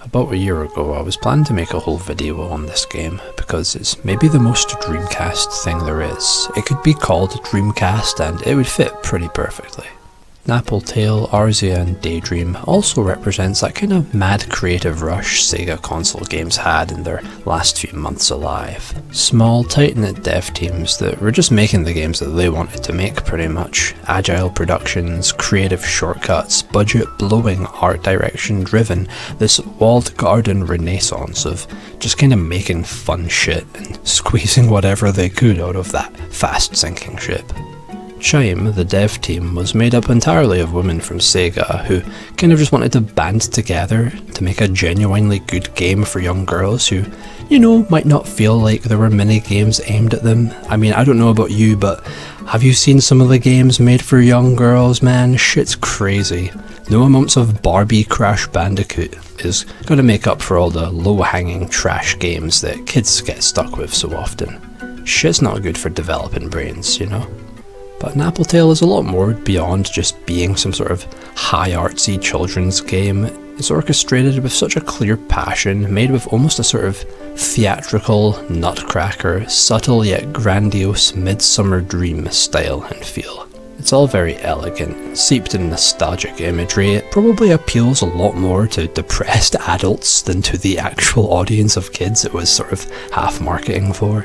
About a year ago I was planning to make a whole video on this game because it's maybe the most Dreamcast thing there is. It could be called Dreamcast and it would fit pretty perfectly. Nappletale, Arzia and Daydream also represents that kind of mad creative rush Sega console games had in their last few months alive. Small, tight-knit dev teams that were just making the games that they wanted to make pretty much. Agile productions, creative shortcuts, budget-blowing, art direction driven, this walled garden renaissance of just kind of making fun shit and squeezing whatever they could out of that fast-sinking ship. Chime, the dev team, was made up entirely of women from Sega who kind of just wanted to band together to make a genuinely good game for young girls who, you know, might not feel like there were many games aimed at them. I mean, I don't know about you, but have you seen some of the games made for young girls, man? Shit's crazy. No amounts of Barbie Crash Bandicoot is going to make up for all the low-hanging trash games that kids get stuck with so often. Shit's not good for developing brains, you know? But Nappletale is a lot more beyond just being some sort of high artsy children's game. It's orchestrated with such a clear passion, made with almost a sort of theatrical, nutcracker, subtle yet grandiose Midsummer Dream style and feel. It's all very elegant, seeped in nostalgic imagery. It probably appeals a lot more to depressed adults than to the actual audience of kids it was sort of half marketing for.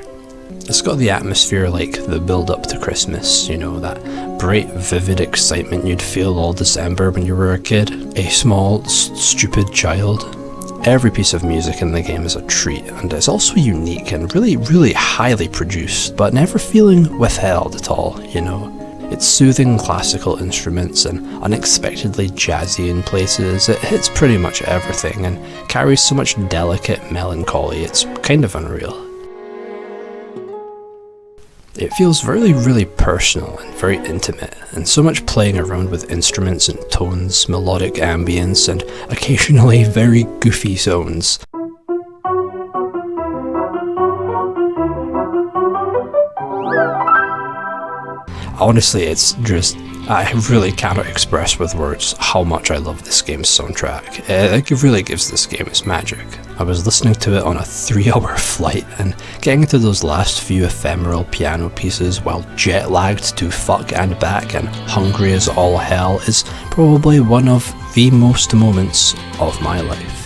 It's got the atmosphere like the build-up to Christmas, you know, that bright, vivid excitement you'd feel all December when you were a kid, a small, stupid child. Every piece of music in the game is a treat, and it's also unique and really highly produced, but never feeling withheld at all, you know. It's soothing classical instruments and unexpectedly jazzy in places. It hits pretty much everything and carries so much delicate melancholy, it's kind of unreal. It feels really personal and very intimate, and so much playing around with instruments and tones, melodic ambience, and occasionally very goofy zones. Honestly, it's just, I really cannot express with words how much I love this game's soundtrack. It really gives this game its magic. I was listening to it on a 3-hour flight, and getting to those last few ephemeral piano pieces while jet-lagged to fuck and back and hungry as all hell is probably one of the most moments of my life.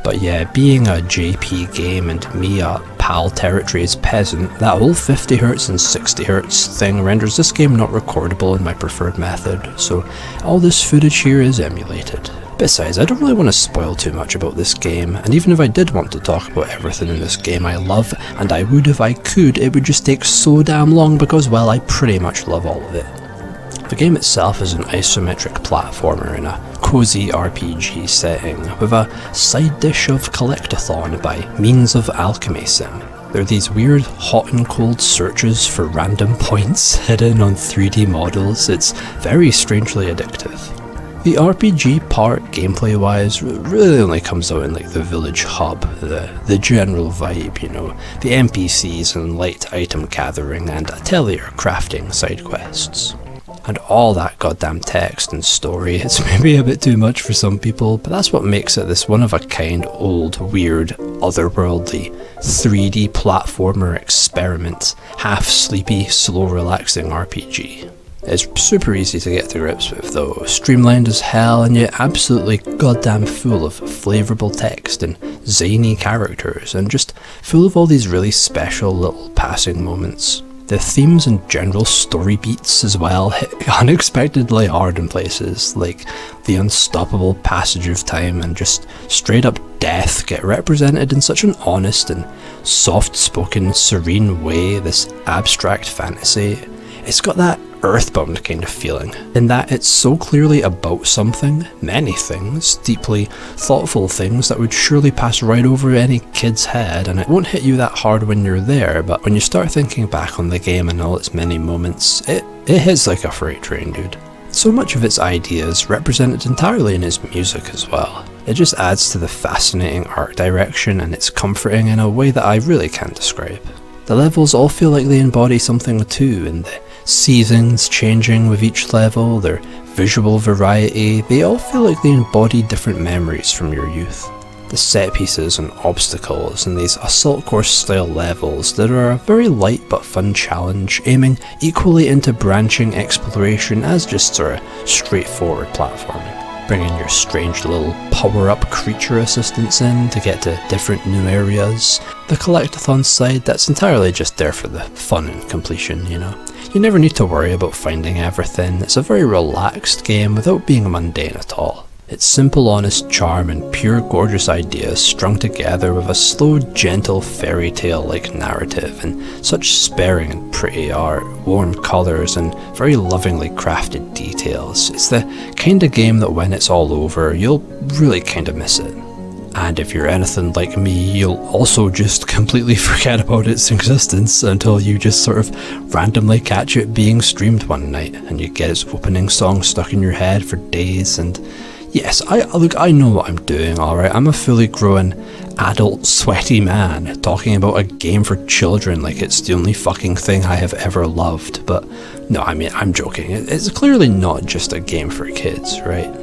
But yeah, being a JP game and me a PAL Territories peasant, that whole 50Hz and 60Hz thing renders this game not recordable in my preferred method, so all this footage here is emulated. Besides, I don't really want to spoil too much about this game, and even if I did want to talk about everything in this game I love, and I would if I could, it would just take so damn long because, well, I pretty much love all of it. The game itself is an isometric platformer in a cozy RPG setting, with a side dish of collectathon by means of alchemy sim. There are these weird hot and cold searches for random points hidden on 3D models. It's very strangely addictive. The RPG part, gameplay-wise, really only comes out in like the village hub, the general vibe, you know, the NPCs and light item gathering and atelier crafting side quests. And all that goddamn text and story, it's maybe a bit too much for some people, but that's what makes it this one-of-a-kind, old, weird, otherworldly, 3D platformer experiment, half-sleepy, slow-relaxing RPG. It's super easy to get to grips with though, streamlined as hell and yet absolutely goddamn full of flavourable text and zany characters, and just full of all these really special little passing moments. The themes and general story beats as well hit unexpectedly hard in places, like the unstoppable passage of time and just straight up death get represented in such an honest and soft-spoken, serene way, this abstract fantasy. It's got that earthbound kind of feeling, in that it's so clearly about something, many things, deeply thoughtful things that would surely pass right over any kid's head, and it won't hit you that hard when you're there, but when you start thinking back on the game and all its many moments, it hits like a freight train, dude. So much of its ideas represented entirely in his music as well. It just adds to the fascinating art direction, and it's comforting in a way that I really can't describe. The levels all feel like they embody something too, and the seasons changing with each level, their visual variety, they all feel like they embody different memories from your youth. The set pieces and obstacles in these assault course style levels that are a very light but fun challenge, aiming equally into branching exploration as just sort of straightforward platforming. Bringing your strange little power-up creature assistants in to get to different new areas. The collectathon side that's entirely just there for the fun and completion, you know. You never need to worry about finding everything. It's a very relaxed game without being mundane at all. It's simple, honest charm and pure gorgeous ideas strung together with a slow, gentle fairy tale-like narrative and such sparing and pretty art, warm colours and very lovingly crafted details. It's the kind of game that when it's all over, you'll really kind of miss it. And if you're anything like me, you'll also just completely forget about its existence until you just sort of randomly catch it being streamed one night and you get its opening song stuck in your head for days. And yes, I know what I'm doing, alright. I'm a fully grown, adult, sweaty man talking about a game for children like it's the only fucking thing I have ever loved. But no, I mean, I'm joking. It's clearly not just a game for kids, right?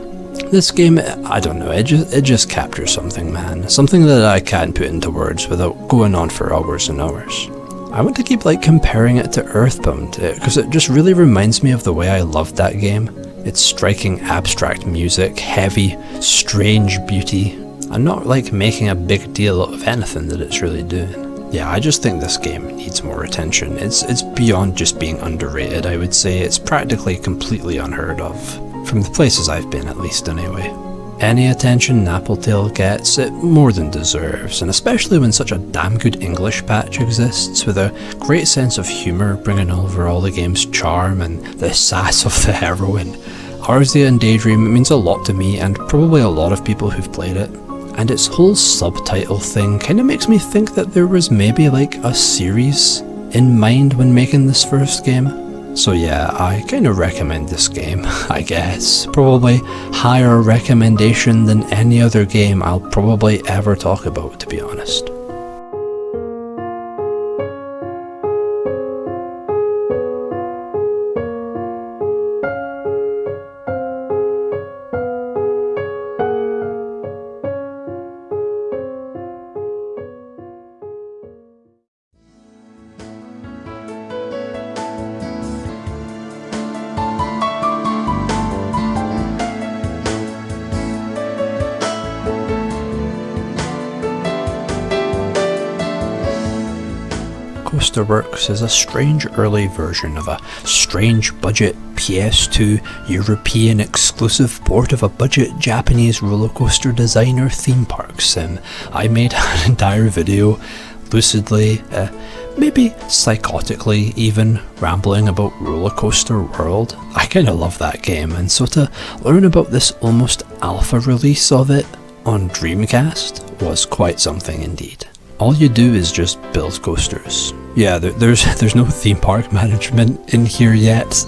This game, I don't know, it just captures something, man. Something that I can't put into words without going on for hours and hours. I want to keep comparing it to Earthbound, because it just really reminds me of the way I loved that game. Its striking abstract music, heavy, strange beauty, and not making a big deal out of anything that it's really doing. Yeah, I just think this game needs more attention. It's beyond just being underrated, I would say. It's practically completely unheard of. From the places I've been, at least, anyway. Any attention Nappletail gets, it more than deserves, and especially when such a damn good English patch exists, with a great sense of humour bringing over all the game's charm and the sass of the heroine. Arzia and Daydream means a lot to me, and probably a lot of people who've played it. And its whole subtitle thing kind of makes me think that there was maybe a series in mind when making this first game. So yeah, I kind of recommend this game, I guess. Probably higher recommendation than any other game I'll probably ever talk about, to be honest. Coasterworks is a strange early version of a strange budget PS2 European exclusive port of a budget Japanese roller coaster designer theme park sim. I made an entire video lucidly, maybe psychotically even, rambling about Roller Coaster World. I kinda love that game, and so to learn about this almost alpha release of it on Dreamcast was quite something indeed. All you do is just build coasters. Yeah, there's no theme park management in here yet.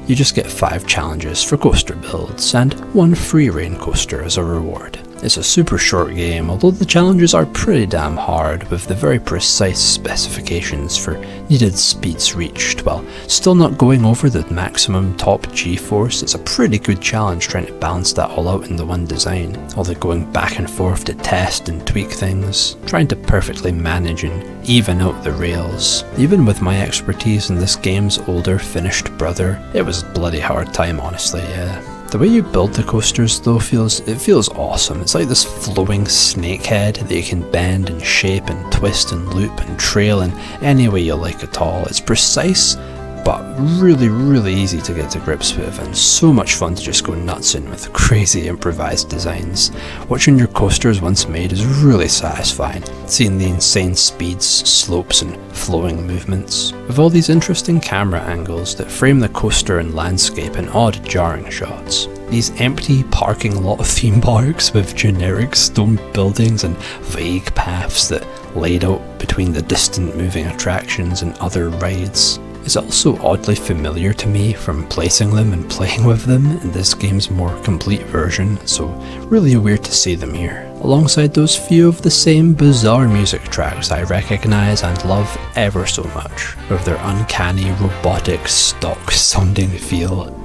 You just get 5 challenges for coaster builds and 1 free reign coaster as a reward. It's a super short game, although the challenges are pretty damn hard, with the very precise specifications for needed speeds reached, while still not going over the maximum top G-force. It's a pretty good challenge trying to balance that all out in the one design, all the going back and forth to test and tweak things, trying to perfectly manage and even out the rails. Even with my expertise in this game's older finished brother, it was a bloody hard time, honestly, yeah. The way you build the coasters though feels awesome. It's like this flowing snake head that you can bend and shape and twist and loop and trail in any way you like at all. It's precise, but really easy to get to grips with, and so much fun to just go nuts in with crazy improvised designs. Watching your coasters once made is really satisfying, seeing the insane speeds, slopes and flowing movements, with all these interesting camera angles that frame the coaster and landscape in odd jarring shots. These empty parking lot theme parks with generic stone buildings and vague paths that laid out between the distant moving attractions and other rides. It's also oddly familiar to me from placing them and playing with them in this game's more complete version, so really weird to see them here. alongside those few of the same bizarre music tracks I recognise and love ever so much, with their uncanny, robotic, stock-sounding feel.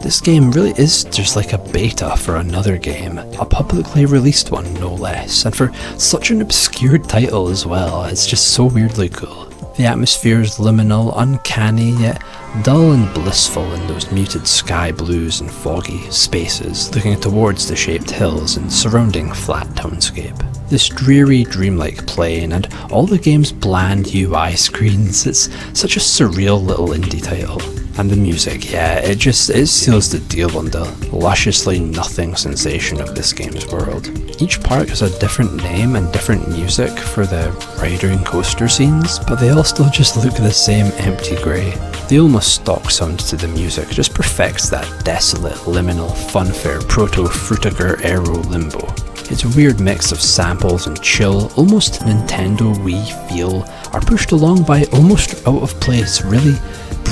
This game really is just like a beta for another game, a publicly released one no less, and for such an obscure title as well, it's just so weirdly cool. The atmosphere is liminal, uncanny, yet dull and blissful in those muted sky blues and foggy spaces looking towards the shaped hills and surrounding flat townscape. This dreary, dreamlike plane and all the game's bland UI screens, it's such a surreal little indie title. And the music, yeah, it seals the deal on the lusciously nothing sensation of this game's world. Each park has a different name and different music for the rider and coaster scenes, but they all still just look the same empty grey. The almost stock sound to the music just perfects that desolate, liminal, funfair, proto-Frutiger aero limbo. Its weird mix of samples and chill, almost Nintendo Wii feel are pushed along by almost out of place, really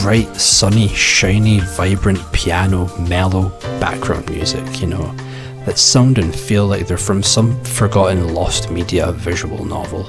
bright, sunny, shiny, vibrant piano, mellow background music, you know, that sound and feel like they're from some forgotten lost media visual novel.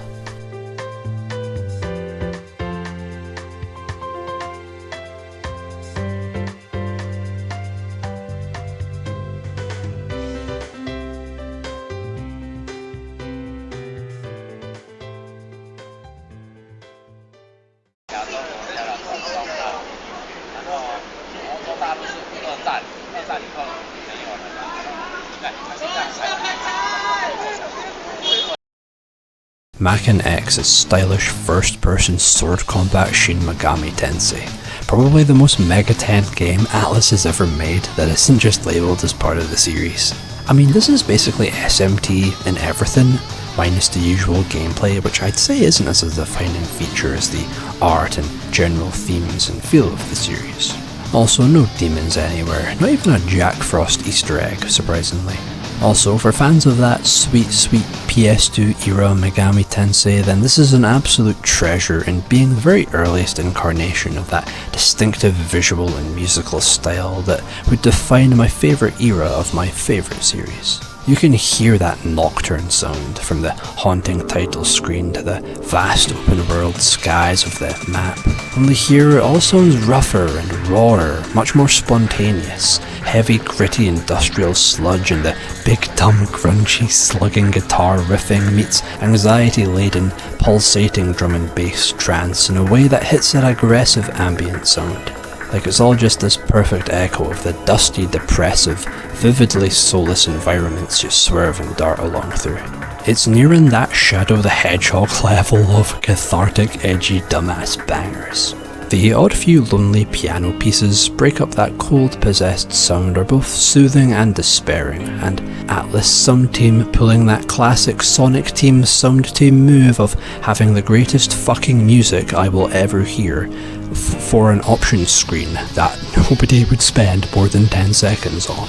Maken X's stylish first-person sword combat Shin Megami Tensei. Probably the most Megaten game Atlus has ever made that isn't just labelled as part of the series. I mean, this is basically SMT in everything, minus the usual gameplay, which I'd say isn't as a defining feature as the art and general themes and feel of the series. Also, no demons anywhere, not even a Jack Frost Easter egg, surprisingly. Also, for fans of that sweet PS2 era Megami Tensei, then this is an absolute treasure in being the very earliest incarnation of that distinctive visual and musical style that would define my favourite era of my favourite series. You can hear that nocturne sound from the haunting title screen to the vast open world skies of the map. Only here it all sounds rougher and rawer, much more spontaneous. Heavy, gritty industrial sludge and the big dumb grungy slugging guitar riffing meets anxiety-laden, pulsating drum and bass trance in a way that hits that aggressive ambient sound. Like it's all just this perfect echo of the dusty, depressive, vividly soulless environments you swerve and dart along through. It's nearing that Shadow the Hedgehog level of cathartic, edgy, dumbass bangers. The odd few lonely piano pieces break up that cold, possessed sound are both soothing and despairing, and Atlus Sound Team pulling that classic Sonic Team sound team move of having the greatest fucking music I will ever hear for an options screen that nobody would spend more than 10 seconds on.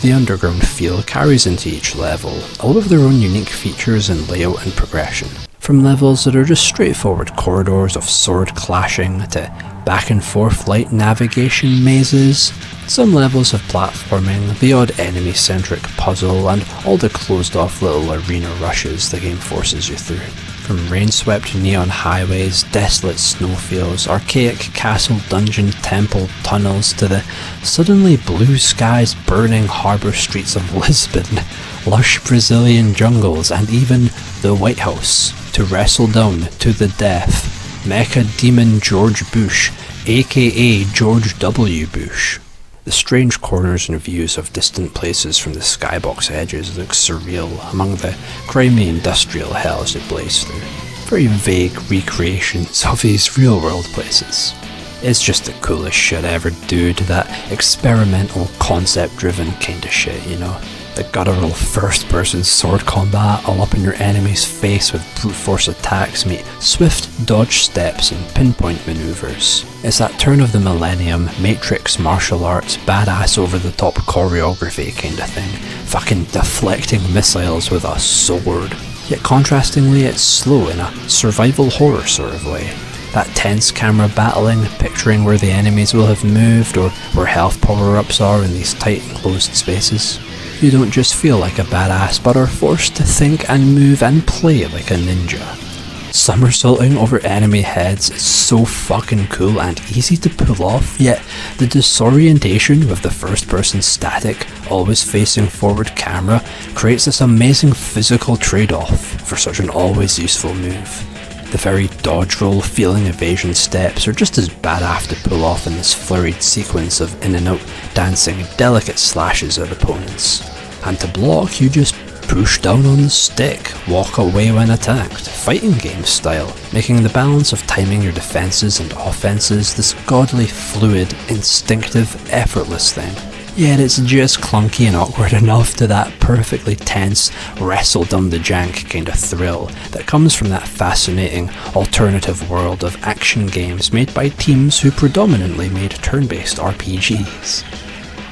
The underground feel carries into each level, all of their own unique features in layout and progression. From levels that are just straightforward corridors of sword clashing to back and forth light navigation mazes, some levels of platforming, the odd enemy-centric puzzle, and all the closed-off little arena rushes the game forces you through. From rain-swept neon highways, desolate snowfields, archaic castle dungeon temple tunnels to the suddenly blue skies burning harbour streets of Lisbon, lush Brazilian jungles, and even the White House, to wrestle down to the death Mecha Demon George Bush, aka George W. Bush. The strange corners and views of distant places from the skybox edges look surreal among the grimy industrial hells it blazed through. Very vague recreations of these real-world places. It's just the coolest shit ever, dude, that experimental, concept-driven kinda shit, you know? The guttural first-person sword combat all up in your enemy's face with brute force attacks meet swift dodge steps and pinpoint maneuvers. It's that turn of the millennium, Matrix martial arts, badass over-the-top choreography kinda thing, fucking deflecting missiles with a sword. Yet contrastingly it's slow in a survival horror sort of way. That tense camera battling, picturing where the enemies will have moved or where health power-ups are in these tight enclosed spaces. You don't just feel like a badass, but are forced to think and move and play like a ninja. Somersaulting over enemy heads is so fucking cool and easy to pull off, yet the disorientation with the first person static, always facing forward camera, creates this amazing physical trade-off for such an always useful move. The very dodge roll feeling evasion steps are just as badass to pull off in this flurried sequence of in and out dancing delicate slashes at opponents. And to block, you just push down on the stick, walk away when attacked, fighting game style, making the balance of timing your defences and offences this godly, fluid, instinctive, effortless thing. Yet it's just clunky and awkward enough to that perfectly tense, wrestle down the jank kind of thrill that comes from that fascinating, alternative world of action games made by teams who predominantly made turn-based RPGs.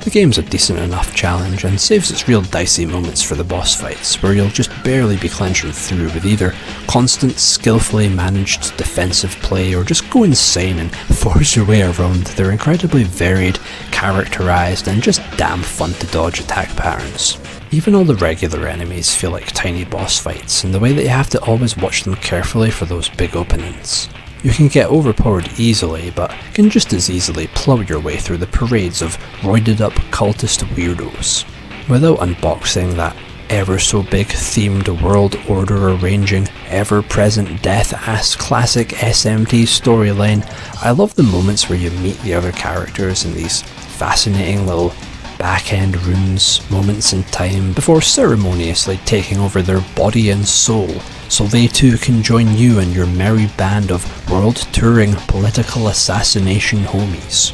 The game's a decent enough challenge and saves its real dicey moments for the boss fights, where you'll just barely be clenching through with either constant, skillfully managed defensive play or just go insane and force your way around their incredibly varied, characterised and just damn fun to dodge attack patterns. Even all the regular enemies feel like tiny boss fights in the way that you have to always watch them carefully for those big openings. You can get overpowered easily, but can just as easily plough your way through the parades of roided up cultist weirdos. Without unboxing that ever so big themed world order arranging, ever present death ass classic SMT storyline, I love the moments where you meet the other characters in these fascinating little back-end rooms, moments in time, before ceremoniously taking over their body and soul, so they too can join you and your merry band of world-touring political assassination homies.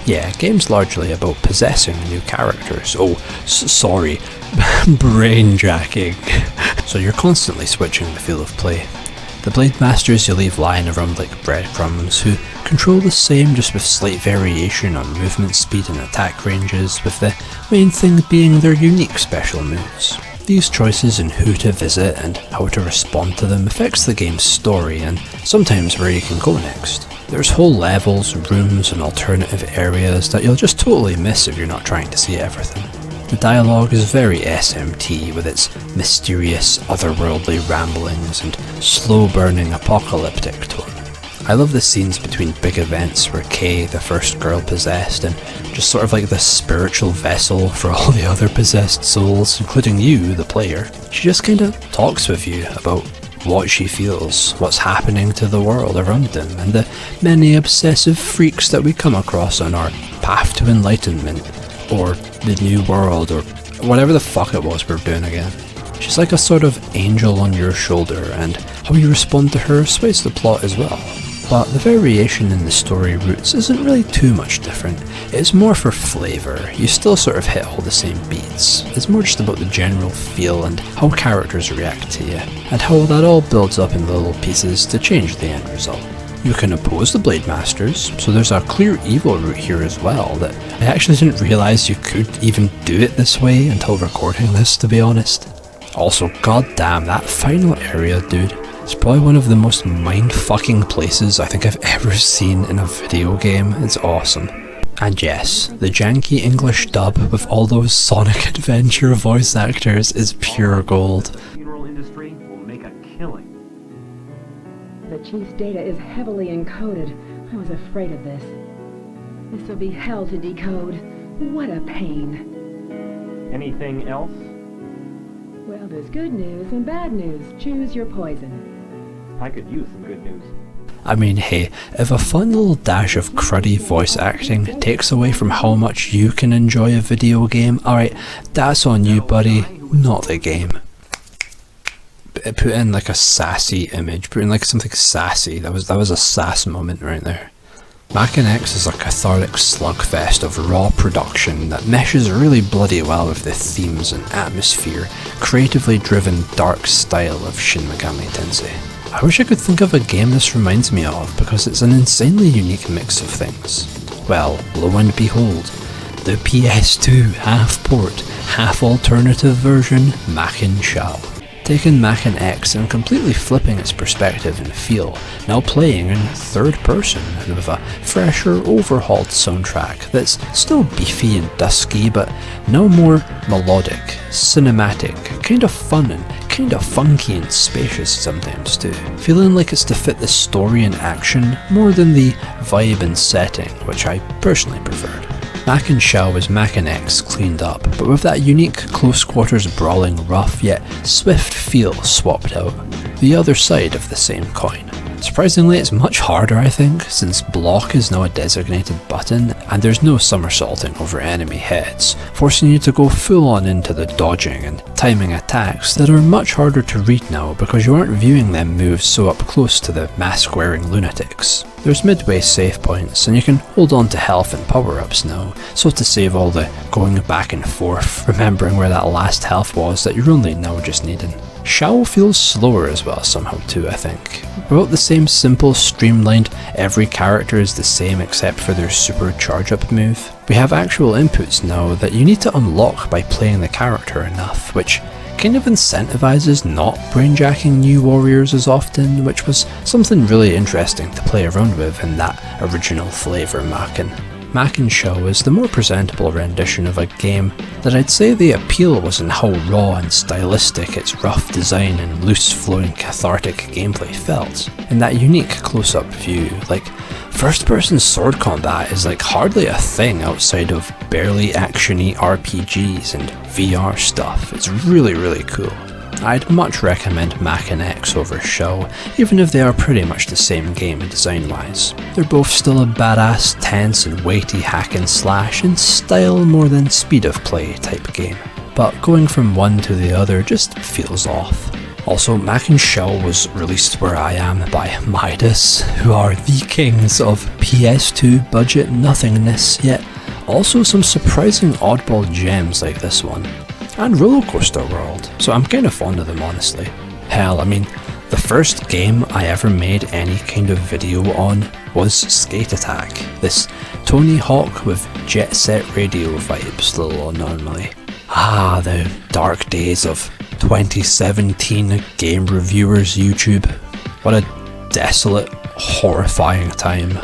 Yeah, game's largely about possessing new characters. Oh, sorry, brainjacking. So you're constantly switching the feel of play. The Blade Masters you leave lying around like breadcrumbs, who control the same just with slight variation on movement speed and attack ranges, with the main thing being their unique special moves. These choices in who to visit and how to respond to them affects the game's story and sometimes where you can go next. There's whole levels, rooms and alternative areas that you'll just totally miss if you're not trying to see everything. The dialogue is very SMT with its mysterious, otherworldly ramblings and slow-burning apocalyptic tone. I love the scenes between big events where Kay, the first girl possessed, and just sort of like the spiritual vessel for all the other possessed souls, including you, the player. She just kind of talks with you about what she feels, what's happening to the world around them, and the many obsessive freaks that we come across on our path to enlightenment, or the new world, or whatever the fuck it was we're doing again. She's like a sort of angel on your shoulder, and how you respond to her sways the plot as well. But the variation in the story routes isn't really too much different. It's more for flavour. You still sort of hit all the same beats. It's more just about the general feel and how characters react to you, and how that all builds up in little pieces to change the end result. You can oppose the Blade Masters, so there's a clear evil route here as well that I actually didn't realise you could even do it this way until recording this, to be honest. Also, goddamn, that final area, dude. It's probably one of the most mind-fucking places I think I've ever seen in a video game. It's awesome. And yes, the janky English dub with all those Sonic Adventure voice actors is pure gold. The funeral industry will make a killing. The chief's data is heavily encoded. I was afraid of this. This will be hell to decode. What a pain. Anything else? Well, there's good news and bad news. Choose your poison. I could use some good news. I mean, hey, if a fun little dash of cruddy voice acting takes away from how much you can enjoy a video game, alright, that's on you, buddy, not the game. Put in like a sassy image, put in like something sassy. That was a sass moment right there. Maken is a cathartic slugfest of raw production that meshes really bloody well with the themes and atmosphere, creatively driven dark style of Shin Megami Tensei. I wish I could think of a game this reminds me of, because it's an insanely unique mix of things. Well, lo and behold, the PS2 half port, half alternative version, Maken. taking Maken X and completely flipping its perspective and feel, now playing in third person and with a fresher, overhauled soundtrack that's still beefy and dusky but now more melodic, cinematic, kind of fun and kind of funky and spacious sometimes too, feeling like it's to fit the story and action more than the vibe and setting, which I personally preferred. Maken Shell was Maken X cleaned up, but with that unique close quarters brawling rough yet swift feel swapped out, the other side of the same coin. Surprisingly, it's much harder I think, since block is now a designated button and there's no somersaulting over enemy heads, forcing you to go full on into the dodging and timing attacks that are much harder to read now because you aren't viewing them move so up close to the mask-wearing lunatics. There's midway save points and you can hold on to health and power-ups now, so to save all the going back and forth, remembering where that last health was that you're only now just needing. Shao feels slower as well somehow too, I think. About the same simple, streamlined, every character is the same except for their super charge up move. We have actual inputs now that you need to unlock by playing the character enough, which kind of incentivizes not brainjacking new warriors as often, which was something really interesting to play around with in that original flavour Maken. Maken Show is the more presentable rendition of a game that I'd say the appeal was in how raw and stylistic its rough design and loose flowing cathartic gameplay felt. In that unique close-up view, like first person sword combat is like hardly a thing outside of barely actiony RPGs and VR stuff. It's really cool. I'd much recommend Maken X over Show, even if they are pretty much the same game design wise. They're both still a badass, tense and weighty hack and slash in style more than speed of play type game. But going from one to the other just feels off. Also, Maken Shell was released where I am by Midas, who are the kings of PS2 budget nothingness, yet also some surprising oddball gems like this one. And Rollercoaster World, so I'm kind of fond of them honestly. Hell, I mean, the first game I ever made any kind of video on was Skate Attack, this Tony Hawk with Jet Set Radio vibes, little anomaly. Ah, the dark days of 2017 game reviewers YouTube. What a desolate, horrifying time.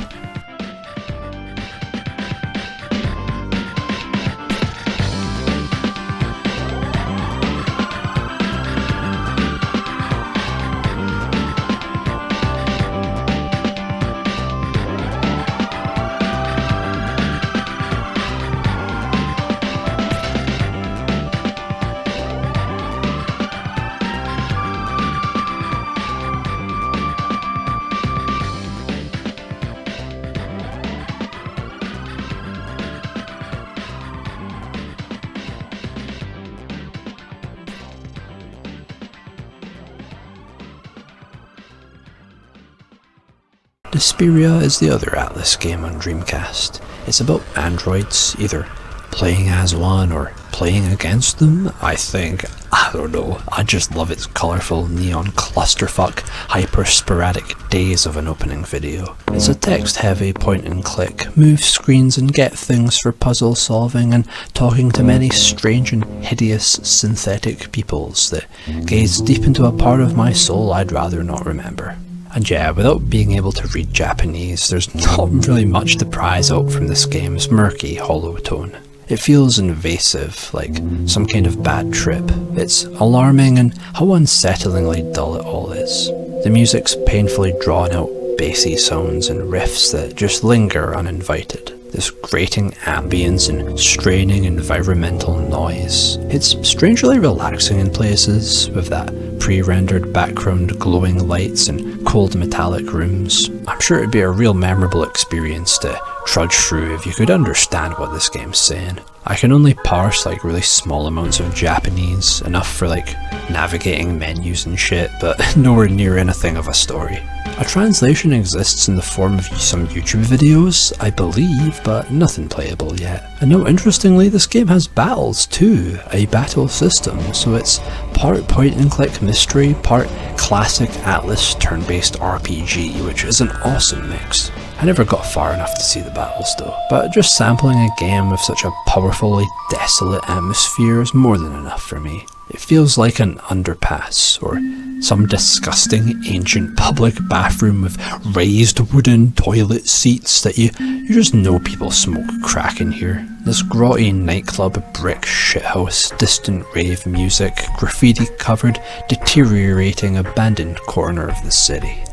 DeSPIRIA is the other Atlas game on Dreamcast. It's about androids, either playing as one or playing against them, I think. I don't know, I just love its colourful neon clusterfuck, hyper-sporadic days of an opening video. It's a text-heavy point-and-click, move screens and get things for puzzle solving and talking to many strange and hideous synthetic peoples that gaze deep into a part of my soul I'd rather not remember. And yeah, without being able to read Japanese, there's not really much to prize out from this game's murky, hollow tone. It feels invasive, like some kind of bad trip. It's alarming and how unsettlingly dull it all is. The music's painfully drawn out bassy sounds and riffs that just linger uninvited. This grating ambience and straining environmental noise. It's strangely relaxing in places, with that pre-rendered background glowing lights and cold metallic rooms. I'm sure it'd be a real memorable experience to trudge through if you could understand what this game's saying. I can only parse like really small amounts of Japanese, enough for like navigating menus and shit, but nowhere near anything of a story. A translation exists in the form of some YouTube videos, I believe, but nothing playable yet. And now interestingly, this game has battles too, a battle system, so it's part point-and-click mystery, part classic Atlas turn-based RPG, which is an awesome mix. I never got far enough to see the battles though, but just sampling a game with such a powerfully desolate atmosphere is more than enough for me. It feels like an underpass, or some disgusting ancient public bathroom with raised wooden toilet seats that you just know people smoke crack in here. This grotty nightclub brick shithouse, distant rave music, graffiti covered, deteriorating abandoned corner of the city.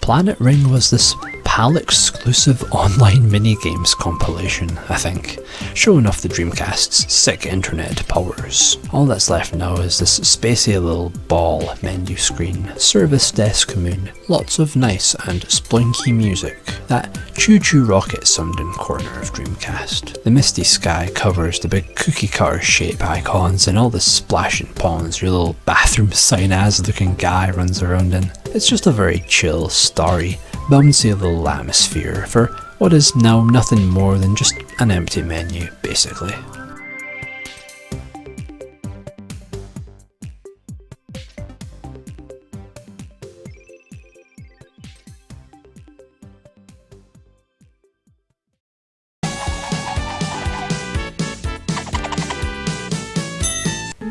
Planet Ring was this PAL-exclusive online minigames compilation, I think, showing off the Dreamcast's sick internet powers. All that's left now is this spacey little ball menu screen, service desk moon, lots of nice and sploinky music, that choo-choo rocket sounding corner of Dreamcast. The misty sky covers the big cookie cutter shape icons and all the splashing ponds your little bathroom sign-as looking guy runs around in. It's just a very chill, starry, bouncy little atmosphere for what is now nothing more than just an empty menu, basically.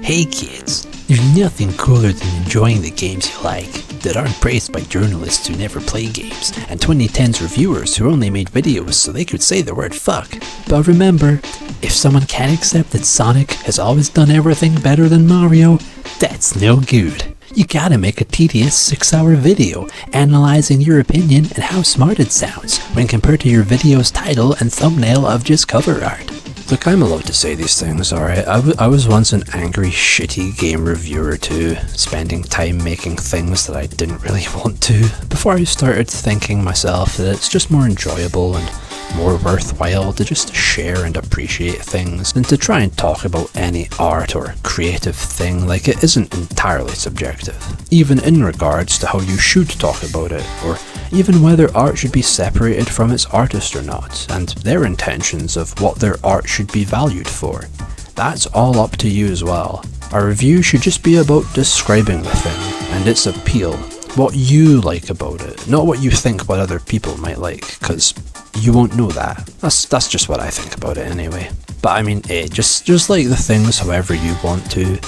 Hey kids, there's nothing cooler than enjoying the games you like that aren't praised by journalists who never play games and 2010's reviewers who only made videos so they could say the word fuck. But remember, if someone can't accept that Sonic has always done everything better than Mario, that's no good. You gotta make a tedious 6-hour video analysing your opinion and how smart it sounds when compared to your video's title and thumbnail of just cover art. Look, I'm allowed to say these things, alright? I was once an angry, shitty game reviewer too, spending time making things that I didn't really want to, before I started thinking myself that it's just more enjoyable and more worthwhile to just share and appreciate things than to try and talk about any art or creative thing like it isn't entirely subjective, even in regards to how you should talk about it, or even whether art should be separated from its artist or not, and their intentions of what their art should be valued for. That's all up to you as well. A review should just be about describing the thing and its appeal, what you like about it, not what you think what other people might like, because you won't know that. That's just what I think about it anyway. But I mean, just like the things however you want to,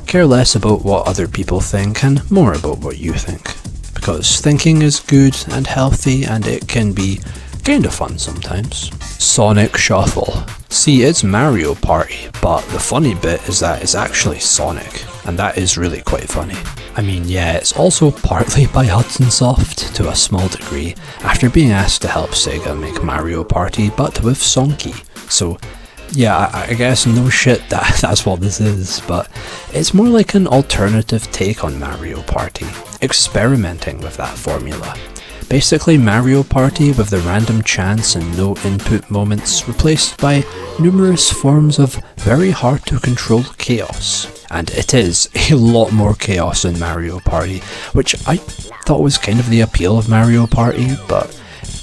care less about what other people think and more about what you think. Because thinking is good and healthy and it can be kinda fun sometimes. Sonic Shuffle. See, it's Mario Party, but the funny bit is that it's actually Sonic, and that is really quite funny. I mean, yeah, it's also partly by Hudson Soft to a small degree, after being asked to help Sega make Mario Party, but with Sonky. So yeah, I guess no shit that's what this is, but it's more like an alternative take on Mario Party, experimenting with that formula. Basically Mario Party with the random chance and no input moments replaced by numerous forms of very hard to control chaos. And it is a lot more chaos in Mario Party, which I thought was kind of the appeal of Mario Party, but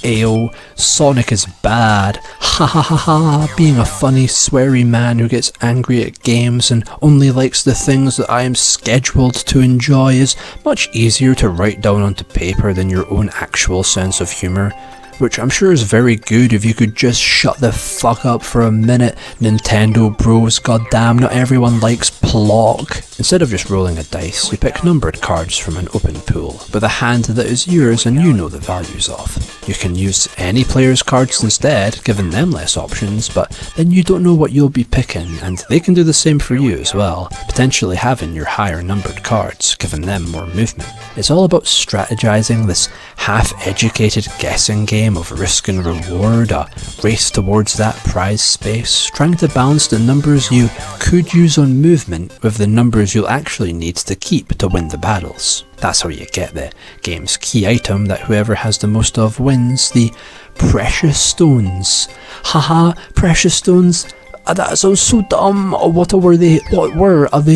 ayo, Sonic is bad, ha ha ha ha, being a funny sweary man who gets angry at games and only likes the things that I am scheduled to enjoy is much easier to write down onto paper than your own actual sense of humour, which I'm sure is very good if you could just shut the fuck up for a minute, Nintendo bros, goddamn, not everyone likes Plog. Instead of just rolling a dice, you pick numbered cards from an open pool, with a hand that is yours and you know the values of. You can use any player's cards instead, giving them less options, but then you don't know what you'll be picking, and they can do the same for you as well, potentially having your higher numbered cards, giving them more movement. It's all about strategizing this half-educated guessing game of risk and reward, a race towards that prize space, trying to balance the numbers you could use on movement with the numbers you'll actually need to keep to win the battles. That's how you get the game's key item that whoever has the most of wins, the precious stones. Haha, precious stones. That sounds so dumb. What were they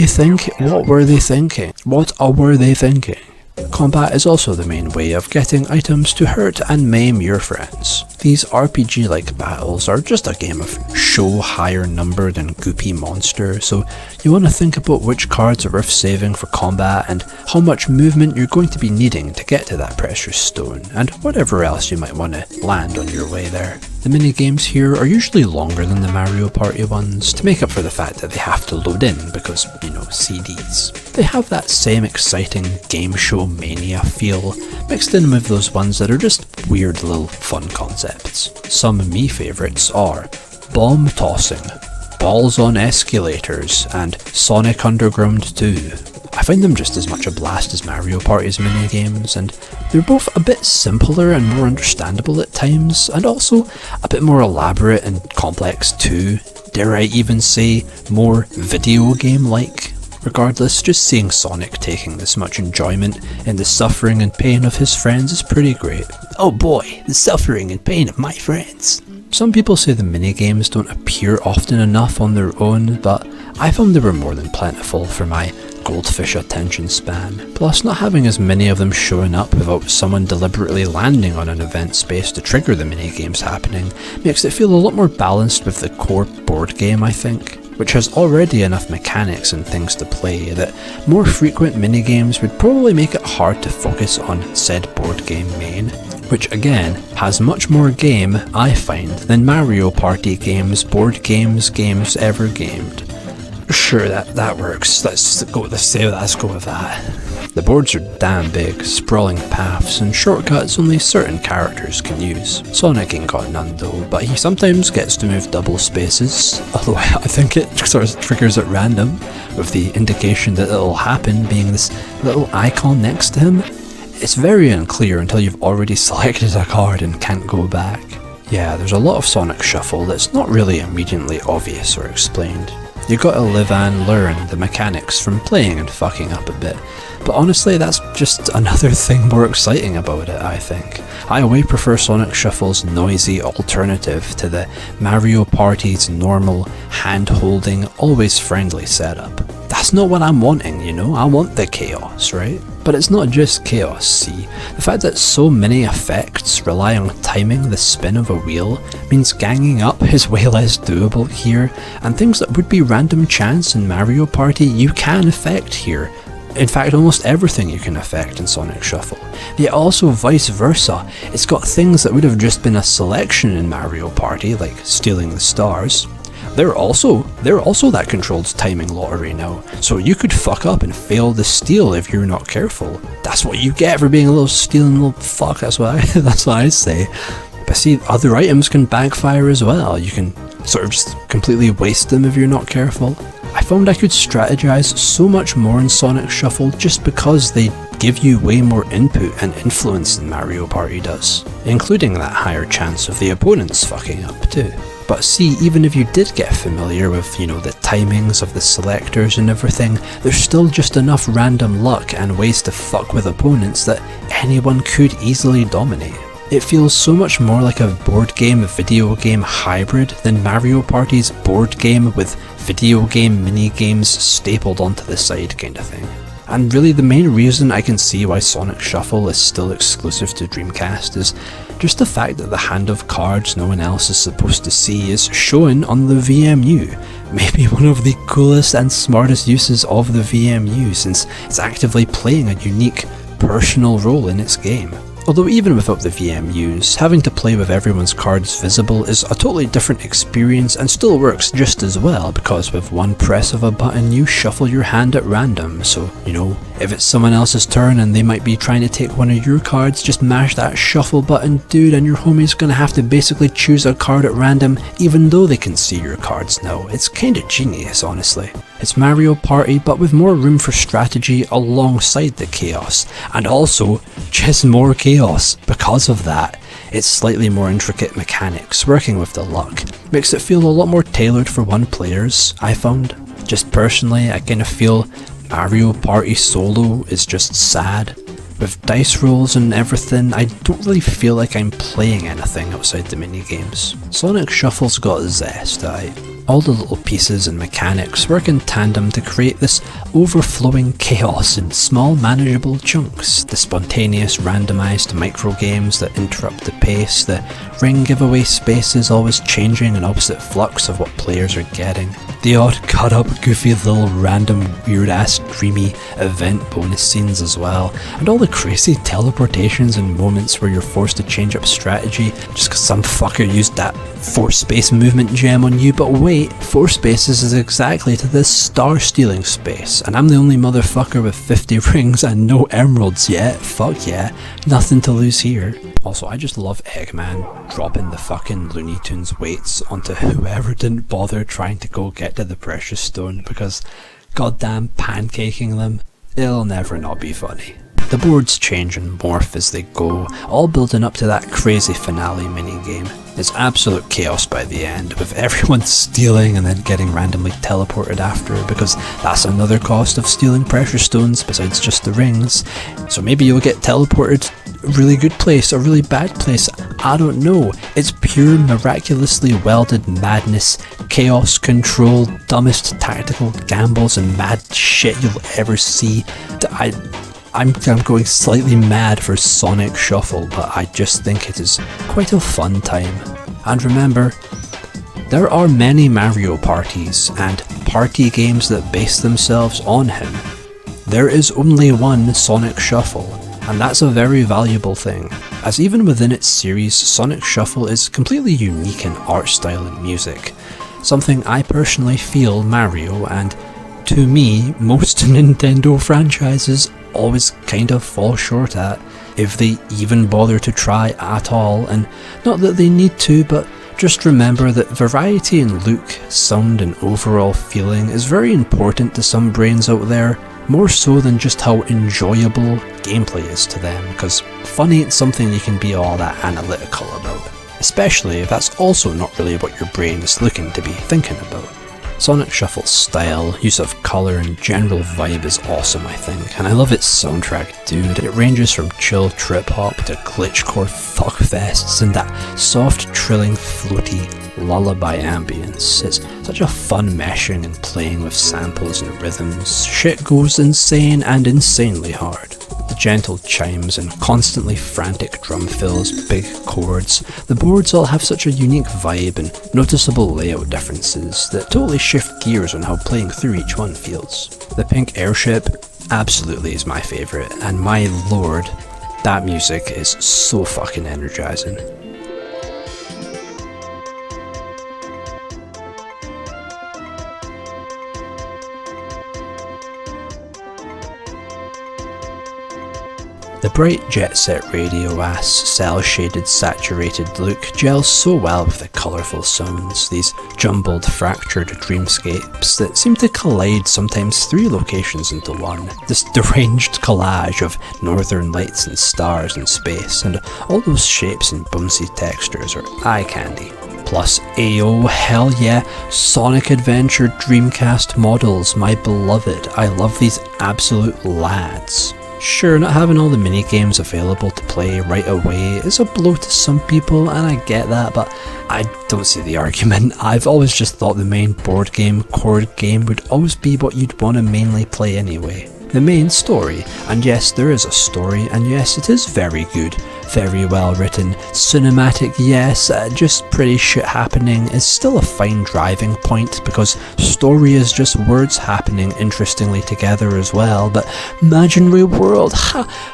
thinking? Combat is also the main way of getting items to hurt and maim your friends. These RPG-like battles are just a game of show higher numbered and goopy monster, so you want to think about which cards are worth saving for combat and how much movement you're going to be needing to get to that precious stone, and whatever else you might want to land on your way there. The minigames here are usually longer than the Mario Party ones, to make up for the fact that they have to load in because, you know, CDs. They have that same exciting game show mania feel, mixed in with those ones that are just weird little fun concepts. Some of me favourites are Bomb Tossing, Balls on Escalators, and Sonic Underground 2. I find them just as much a blast as Mario Party's minigames, and they're both a bit simpler and more understandable at times, and also a bit more elaborate and complex too. Dare I even say, more video game-like? Regardless, just seeing Sonic taking this much enjoyment in the suffering and pain of his friends is pretty great. Oh boy, the suffering and pain of my friends. Some people say the minigames don't appear often enough on their own, but I found they were more than plentiful for my goldfish attention span. Plus, not having as many of them showing up without someone deliberately landing on an event space to trigger the minigames happening makes it feel a lot more balanced with the core board game, I think, which has already enough mechanics and things to play that more frequent minigames would probably make it hard to focus on said board game main, which again has much more game, I find, than Mario Party games, board games ever gamed. Sure, that works. Let's go with that. The boards are damn big, sprawling paths and shortcuts only certain characters can use. Sonic ain't got none though, but he sometimes gets to move double spaces, although I think it sort of triggers at random, with the indication that it'll happen being this little icon next to him. It's very unclear until you've already selected a card and can't go back. Yeah, there's a lot of Sonic Shuffle that's not really immediately obvious or explained. You gotta live and learn the mechanics from playing and fucking up a bit, but honestly that's just another thing more exciting about it, I think. I way prefer Sonic Shuffle's noisy alternative to the Mario Party's normal, hand-holding, always friendly setup. That's not what I'm wanting, you know, I want the chaos, right? But it's not just chaos, see. The fact that so many effects rely on timing the spin of a wheel means ganging up is way less doable here, and things that would be random chance in Mario Party you can affect here. In fact, almost everything you can affect in Sonic Shuffle. Yet also vice versa, it's got things that would have just been a selection in Mario Party, like stealing the stars. They're also that controlled timing lottery now, so you could fuck up and fail the steal if you're not careful. That's what you get for being a little stealing little fuck, that's what I say. But see, other items can backfire as well. You can sort of just completely waste them if you're not careful. I found I could strategize so much more in Sonic Shuffle just because they give you way more input and influence than Mario Party does, including that higher chance of the opponents fucking up too. But see, even if you did get familiar with, you know, the timings of the selectors and everything, there's still just enough random luck and ways to fuck with opponents that anyone could easily dominate. It feels so much more like a board game video game hybrid than Mario Party's board game with video game mini-games stapled onto the side kind of thing. And really the main reason I can see why Sonic Shuffle is still exclusive to Dreamcast is just the fact that the hand of cards no one else is supposed to see is shown on the VMU. Maybe one of the coolest and smartest uses of the VMU, since it's actively playing a unique personal role in its game. Although even without the VMUs, having to play with everyone's cards visible is a totally different experience and still works just as well, because with one press of a button you shuffle your hand at random, so, you know, if it's someone else's turn and they might be trying to take one of your cards, just mash that shuffle button, dude, and your homie's gonna have to basically choose a card at random even though they can see your cards now. It's kinda genius, honestly. It's Mario Party, but with more room for strategy alongside the chaos, and also just more chaos because of that. Its slightly more intricate mechanics, working with the luck, makes it feel a lot more tailored for one players, I found. Just personally, I kind of feel Mario Party Solo is just sad. With dice rolls and everything, I don't really feel like I'm playing anything outside the minigames. Sonic Shuffle's got zest, All the little pieces and mechanics work in tandem to create this overflowing chaos in small manageable chunks. The spontaneous randomised micro games that interrupt the pace, the ring giveaway spaces always changing in opposite flux of what players are getting, the odd cut up goofy little random weird ass dreamy event bonus scenes as well, and all the crazy teleportations and moments where you're forced to change up strategy just cause some fucker used that force space movement gem on you. But wait, force spaces is exactly to this star stealing space, and I'm the only motherfucker with 50 rings and no emeralds yet. Fuck yeah, nothing to lose here. Also, I just love Eggman dropping the fucking Looney Tunes weights onto whoever didn't bother trying to go get to the precious stone, because goddamn pancaking them, it'll never not be funny. The boards change and morph as they go, all building up to that crazy finale minigame. It's absolute chaos by the end, with everyone stealing and then getting randomly teleported after, because that's another cost of stealing precious stones besides just the rings. So maybe you'll get teleported a really good place, a really bad place, I don't know. It's pure miraculously welded madness, chaos, control, dumbest tactical gambles and mad shit you'll ever see. I'm going slightly mad for Sonic Shuffle, but I just think it is quite a fun time. And remember, there are many Mario parties and party games that base themselves on him. There is only one Sonic Shuffle, and that's a very valuable thing, as even within its series, Sonic Shuffle is completely unique in art style and music, something I personally feel Mario and, to me, most Nintendo franchises always kind of fall short at, if they even bother to try at all. And not that they need to, but just remember that variety in look, sound and overall feeling is very important to some brains out there, more so than just how enjoyable gameplay is to them, because fun ain't something you can be all that analytical about, especially if that's also not really what your brain is looking to be thinking about. Sonic Shuffle's style, use of colour and general vibe is awesome, I think, and I love its soundtrack, dude. It ranges from chill trip hop to glitchcore fuckfests and that soft trilling floaty lullaby ambience. It's such a fun meshing and playing with samples and rhythms. Shit goes insane and insanely hard. The gentle chimes and constantly frantic drum fills, big chords. The boards all have such a unique vibe and noticeable layout differences that totally shift gears on how playing through each one feels. The pink airship absolutely is my favourite, and my lord, that music is so fucking energizing. The bright jet set radio-ass, cel-shaded saturated look gels so well with the colourful sounds, these jumbled fractured dreamscapes that seem to collide sometimes 3 locations into one. This deranged collage of northern lights and stars in space, and all those shapes and bumsy textures are eye candy. Plus, ayo, hell yeah, Sonic Adventure Dreamcast models, my beloved. I love these absolute lads. Sure, not having all the mini-games available to play right away is a blow to some people, and I get that, but I don't see the argument. I've always just thought the main board game, core game would always be what you'd want to mainly play anyway. The main story, and yes, there is a story, and yes, it is very good, very well written, cinematic, yes, just pretty shit happening is still a fine driving point, because story is just words happening interestingly together as well. But imaginary world,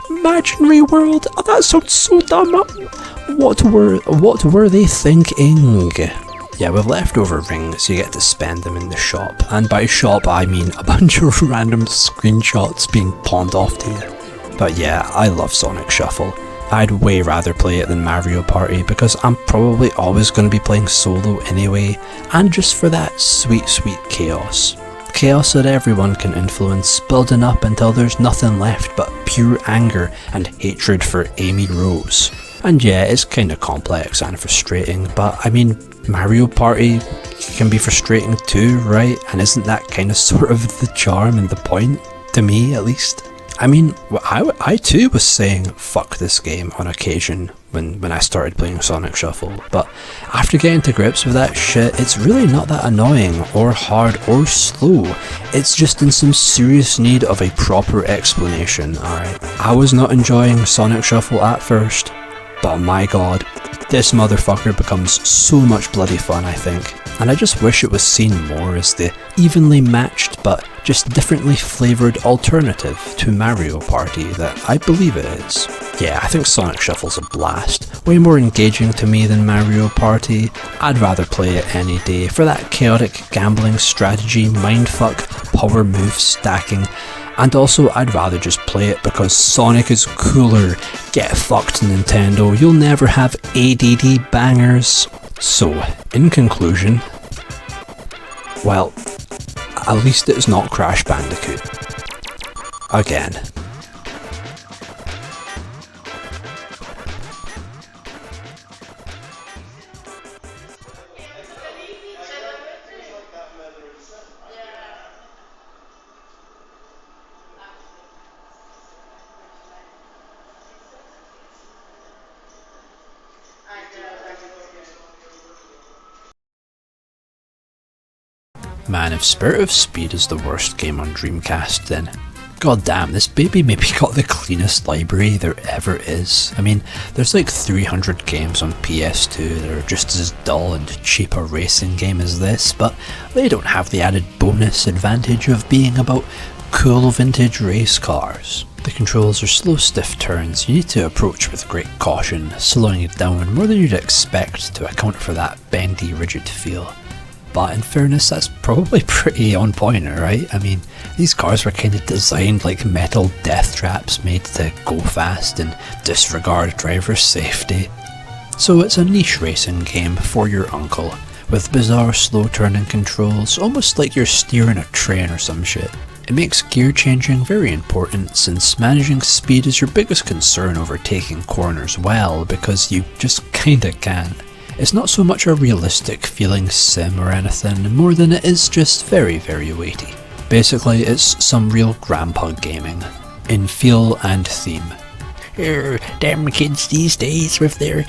imaginary world, oh, that sounds so dumb. What were they thinking? Yeah, with leftover rings, you get to spend them in the shop, and by shop I mean a bunch of random screenshots being pawned off to you. But yeah, I love Sonic Shuffle. I'd way rather play it than Mario Party, because I'm probably always going to be playing solo anyway, and just for that sweet, sweet chaos. Chaos that everyone can influence, building up until there's nothing left but pure anger and hatred for Amy Rose. And yeah, it's kinda complex and frustrating, but I mean, Mario Party can be frustrating too, right? And isn't that kinda sort of the charm and the point? To me, at least. I mean, I too was saying fuck this game on occasion when I started playing Sonic Shuffle, but after getting to grips with that shit, it's really not that annoying or hard or slow. It's just in some serious need of a proper explanation, alright? I was not enjoying Sonic Shuffle at first, but my god, this motherfucker becomes so much bloody fun, I think. And I just wish it was seen more as the evenly matched but just differently flavoured alternative to Mario Party that I believe it is. Yeah, I think Sonic Shuffle's a blast. Way more engaging to me than Mario Party. I'd rather play it any day for that chaotic gambling strategy, mindfuck, power move stacking. And also, I'd rather just play it because Sonic is cooler. Get fucked, Nintendo. You'll never have ADD bangers. So, in conclusion, well, at least it's not Crash Bandicoot. Again. Man, if Spirit of Speed is the worst game on Dreamcast, then goddamn, this baby maybe got the cleanest library there ever is. I mean, there's like 300 games on PS2 that are just as dull and cheap a racing game as this, but they don't have the added bonus advantage of being about cool vintage race cars. The controls are slow, stiff turns you need to approach with great caution, slowing it down more than you'd expect to account for that bendy, rigid feel. But in fairness, that's probably pretty on point, right? I mean, these cars were kind of designed like metal death traps made to go fast and disregard driver safety. So it's a niche racing game for your uncle, with bizarre slow turning controls, almost like you're steering a train or some shit. It makes gear changing very important, since managing speed is your biggest concern over taking corners well, because you just kinda can. It's not so much a realistic feeling sim or anything, more than it is just very, very weighty. Basically, it's some real grandpa gaming, in feel and theme. Damn kids these days with their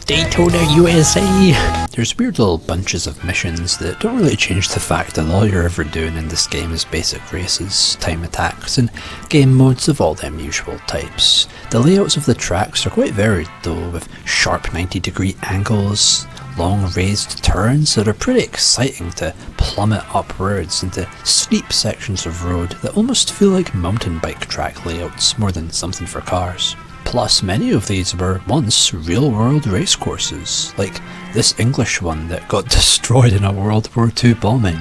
Daytona USA! There's weird little bunches of missions that don't really change the fact that all you're ever doing in this game is basic races, time attacks, and game modes of all them usual types. The layouts of the tracks are quite varied though, with sharp 90-degree angles, long raised turns that are pretty exciting to plummet upwards into steep sections of road that almost feel like mountain bike track layouts more than something for cars. Plus, many of these were once real-world racecourses, like this English one that got destroyed in a World War II bombing.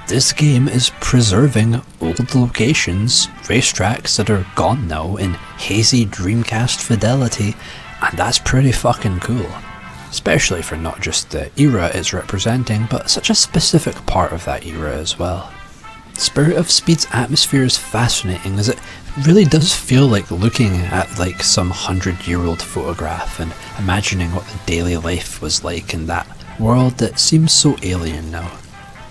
This game is preserving old locations, racetracks that are gone now in hazy Dreamcast fidelity, and that's pretty fucking cool. Especially for not just the era it's representing, but such a specific part of that era as well. Spirit of Speed's atmosphere is fascinating, as it really does feel like looking at like some 100-year-old photograph and imagining what the daily life was like in that world that seems so alien now.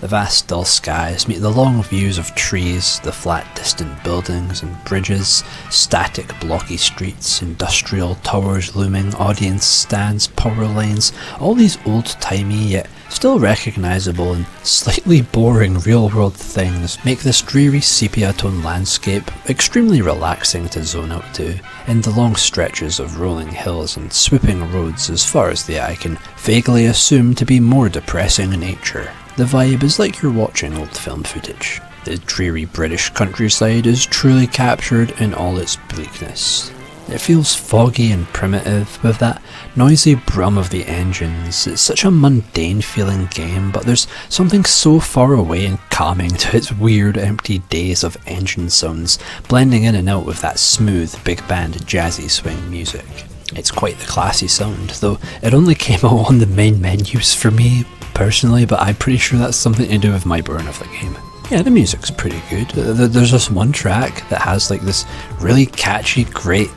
The vast dull skies meet the long views of trees, the flat distant buildings and bridges, static blocky streets, industrial towers looming, audience stands, power lines, all these old-timey yet still recognisable and slightly boring real-world things make this dreary sepia-tone landscape extremely relaxing to zone out to, in the long stretches of rolling hills and swooping roads as far as the eye can vaguely assume to be more depressing in nature. The vibe is like you're watching old film footage. The dreary British countryside is truly captured in all its bleakness. It feels foggy and primitive, with that noisy brum of the engines. It's such a mundane feeling game, but there's something so far away and calming to its weird empty days of engine sounds, blending in and out with that smooth, big band jazzy swing music. It's quite the classy sound, though it only came out on the main menus for me personally, but I'm pretty sure that's something to do with my burn of the game. Yeah, the music's pretty good. There's this one track that has like this really catchy, great,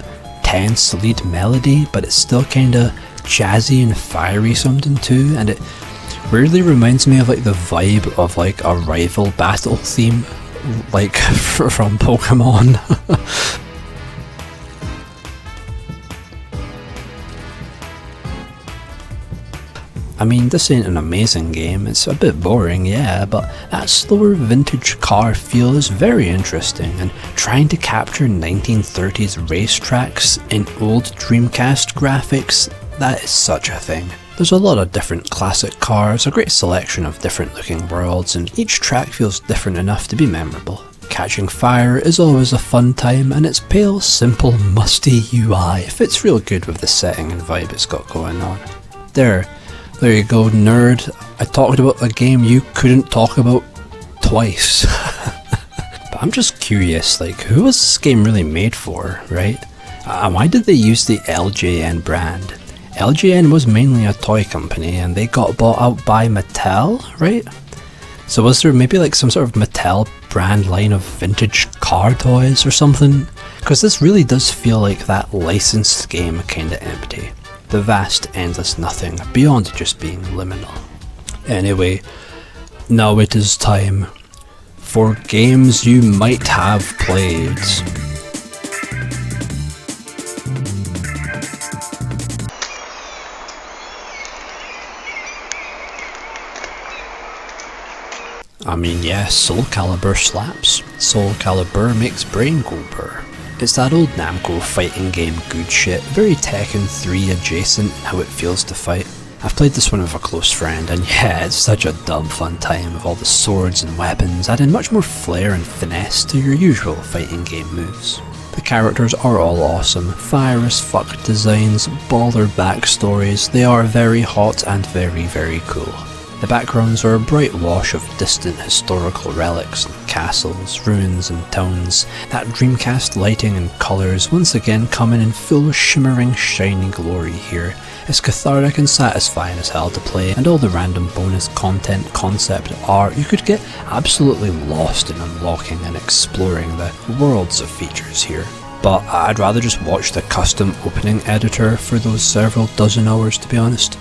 tense lead melody, but it's still kinda jazzy and fiery sounding too, and it weirdly reminds me of like the vibe of like a rival battle theme like from Pokemon. I mean, this ain't an amazing game, it's a bit boring, yeah, but that slower vintage car feel is very interesting, and trying to capture 1930s racetracks in old Dreamcast graphics, that is such a thing. There's a lot of different classic cars, a great selection of different looking worlds, and each track feels different enough to be memorable. Catching fire is always a fun time, and its pale, simple, musty UI fits real good with the setting and vibe it's got going on. There you go, nerd. I talked about a game you couldn't talk about twice. But I'm just curious, like, who was this game really made for, right? Why did they use the LJN brand? LJN was mainly a toy company and they got bought out by Mattel, right? So was there maybe like some sort of Mattel brand line of vintage car toys or something? Because this really does feel like that licensed game kinda empty. The vast, endless nothing beyond just being liminal. Anyway, now it is time for games you might have played. I mean, yes, Soul Calibur slaps. Soul Calibur makes brain go burr. It's that old Namco fighting game good shit, very Tekken 3 adjacent in how it feels to fight. I've played this one with a close friend, and yeah, it's such a dumb fun time with all the swords and weapons, adding much more flair and finesse to your usual fighting game moves. The characters are all awesome, fire as fuck designs, baller backstories, they are very hot and very, very cool. The backgrounds are a bright wash of distant historical relics and castles, ruins and towns. That Dreamcast lighting and colours once again coming in full shimmering shiny glory here. It's cathartic and satisfying as hell to play, and all the random bonus content, concept art, you could get absolutely lost in unlocking and exploring the worlds of features here. But I'd rather just watch the custom opening editor for those several dozen hours, to be honest.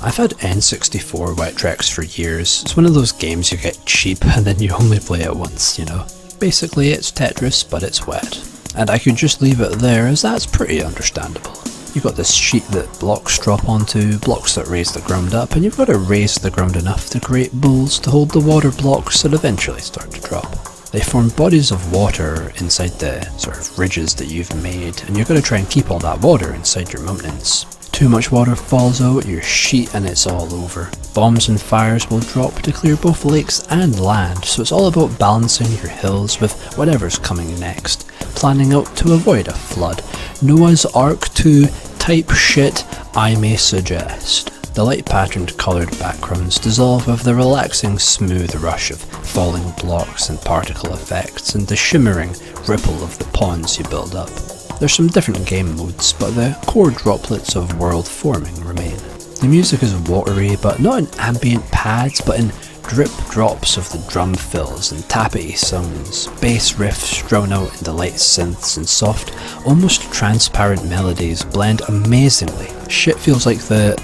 I've had N64 wet tracks for years. It's one of those games you get cheap and then you only play it once, you know. Basically it's Tetris, but it's wet. And I could just leave it there as that's pretty understandable. You've got this sheet that blocks drop onto, blocks that raise the ground up, and you've got to raise the ground enough to create bowls to hold the water blocks that eventually start to drop. They form bodies of water inside the sort of ridges that you've made, and you've got to try and keep all that water inside your mountains. Too much water falls out your sheet and it's all over. Bombs and fires will drop to clear both lakes and land, so it's all about balancing your hills with whatever's coming next, planning out to avoid a flood. Noah's Ark 2 type shit, I may suggest. The light patterned coloured backgrounds dissolve with the relaxing smooth rush of falling blocks and particle effects and the shimmering ripple of the ponds you build up. There's some different game modes, but the core droplets of world forming remain. The music is watery, but not in ambient pads, but in drip drops of the drum fills and tappety sounds, bass riffs drown out into light synths and soft, almost transparent melodies blend amazingly. Shit feels like the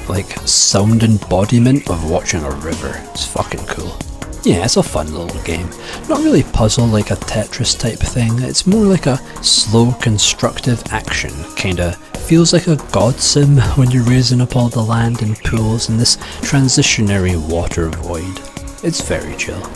sound embodiment of watching a river. It's fucking cool. Yeah, it's a fun little game. Not really puzzle like a Tetris type thing, it's more like a slow constructive action, kinda feels like a god sim when you're raising up all the land and pools in this transitionary water void. It's very chill.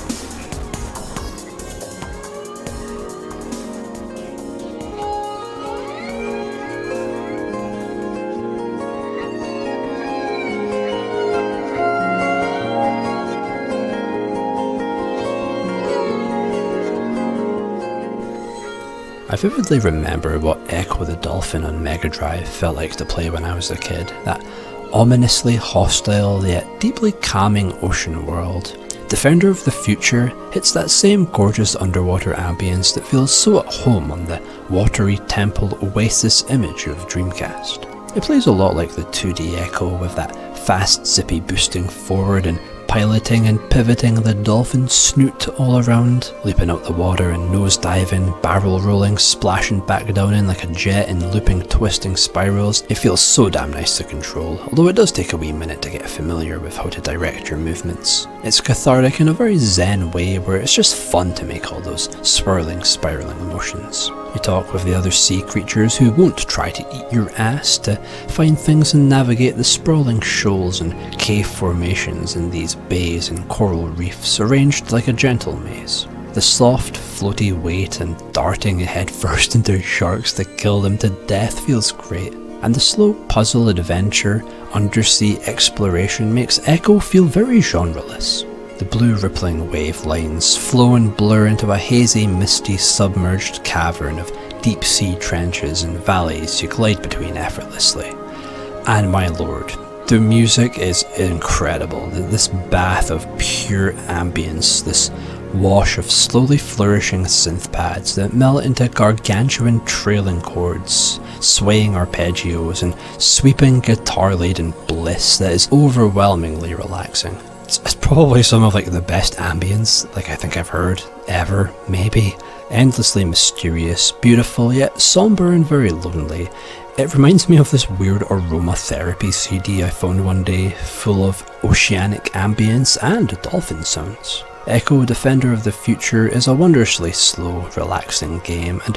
I vividly remember what Echo the Dolphin on Mega Drive felt like to play when I was a kid. That ominously hostile yet deeply calming ocean world. Defender of the Future hits that same gorgeous underwater ambience that feels so at home on the watery temple oasis image of Dreamcast. It plays a lot like the 2D Echo with that fast zippy boosting forward and piloting and pivoting the dolphin snoot all around, leaping out the water and nose diving, barrel rolling, splashing back down in like a jet in looping, twisting spirals. It feels so damn nice to control, although it does take a wee minute to get familiar with how to direct your movements. It's cathartic in a very zen way where it's just fun to make all those swirling, spiraling emotions. You talk with the other sea creatures who won't try to eat your ass, to find things and navigate the sprawling shoals and cave formations in these bays and coral reefs arranged like a gentle maze. The soft, floaty weight and darting head first into sharks to kill them to death feels great, and the slow puzzle adventure, undersea exploration makes Echo feel very genreless. The blue rippling wave lines flow and blur into a hazy, misty, submerged cavern of deep sea trenches and valleys you glide between effortlessly. And my lord, the music is incredible. This bath of pure ambience, this wash of slowly flourishing synth pads that melt into gargantuan trailing chords, swaying arpeggios and sweeping guitar-laden bliss that is overwhelmingly relaxing. It's probably some of like the best ambience I think I've heard ever, maybe. Endlessly mysterious, beautiful, yet somber and very lonely. It reminds me of this weird aromatherapy CD I found one day, full of oceanic ambience and dolphin sounds. Echo Defender of the Future is a wondrously slow, relaxing game, and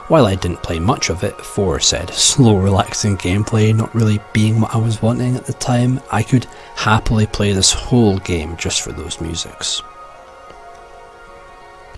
while I didn't play much of it for said slow, relaxing gameplay not really being what I was wanting at the time, I could happily play this whole game just for those musics.